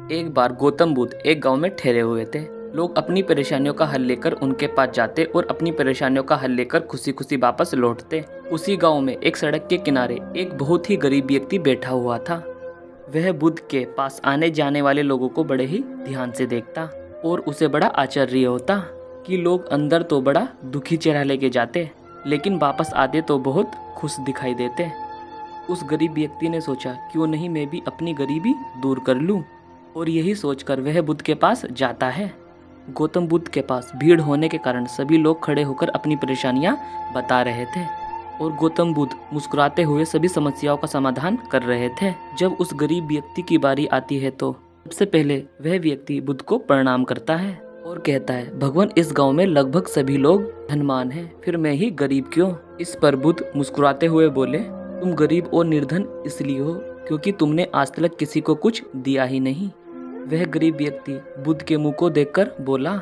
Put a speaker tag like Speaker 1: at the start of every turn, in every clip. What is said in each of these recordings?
Speaker 1: एक बार गौतम बुद्ध एक गांव में ठहरे हुए थे। लोग अपनी परेशानियों का हल लेकर उनके पास जाते और अपनी परेशानियों का हल लेकर खुशी खुशी वापस लौटते। उसी गांव में एक सड़क के किनारे एक बहुत ही गरीब व्यक्ति बैठा हुआ था। वह बुद्ध के पास आने जाने वाले लोगों को बड़े ही ध्यान से देखता और उसे बड़ा आश्चर्य होता कि लोग अंदर तो बड़ा दुखी चेहरा लेके जाते, लेकिन वापस आते तो बहुत खुश दिखाई देते। उस गरीब व्यक्ति ने सोचा, क्यों नहीं मैं भी अपनी गरीबी दूर कर लूं, और यही सोचकर वह बुद्ध के पास जाता है। गौतम बुद्ध के पास भीड़ होने के कारण सभी लोग खड़े होकर अपनी परेशानियां बता रहे थे और गौतम बुद्ध मुस्कुराते हुए सभी समस्याओं का समाधान कर रहे थे। जब उस गरीब व्यक्ति की बारी आती है तो सबसे पहले वह व्यक्ति बुद्ध को प्रणाम करता है और कहता है, भगवान, इस गांव में लगभग सभी लोग धनवान हैं, फिर मैं ही गरीब क्यों? इस पर बुद्ध मुस्कुराते हुए बोले, तुम गरीब और निर्धन इसलिए हो क्योंकि तुमने आज तक किसी को कुछ दिया ही नहीं। वह गरीब व्यक्ति बुद्ध के मुंह को देखकर बोला,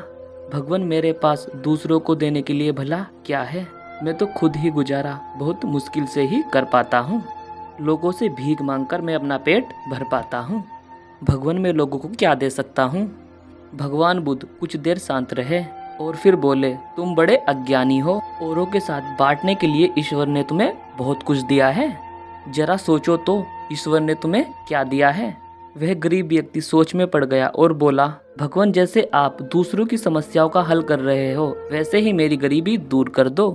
Speaker 1: भगवान, मेरे पास दूसरों को देने के लिए भला क्या है? मैं तो खुद ही गुजारा बहुत मुश्किल से ही कर पाता हूँ। लोगों से भीख मांगकर मैं अपना पेट भर पाता हूँ। भगवान, मैं लोगों को क्या दे सकता हूँ? भगवान बुद्ध कुछ देर शांत रहे और फिर बोले, तुम बड़े अज्ञानी हो। औरों के साथ बांटने के लिए ईश्वर ने तुम्हें बहुत कुछ दिया है। जरा सोचो तो ईश्वर ने तुम्हें क्या दिया है? वह गरीब व्यक्ति सोच में पड़ गया और बोला, भगवान, जैसे आप दूसरों की समस्याओं का हल कर रहे हो वैसे ही मेरी गरीबी दूर कर दो।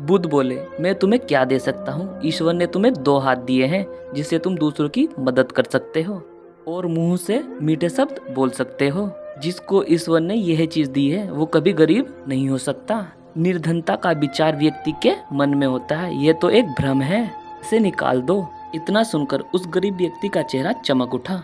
Speaker 1: बुद्ध बोले, मैं तुम्हें क्या दे सकता हूँ? ईश्वर ने तुम्हें 2 हाथ दिए हैं जिससे तुम दूसरों की मदद कर सकते हो और मुंह से मीठे शब्द बोल सकते हो। जिसको ईश्वर ने यह चीज दी है वो कभी गरीब नहीं हो सकता। निर्धनता का विचार व्यक्ति के मन में होता है, यह तो एक भ्रम है, इसे निकाल दो। इतना सुनकर उस गरीब व्यक्ति का चेहरा चमक उठा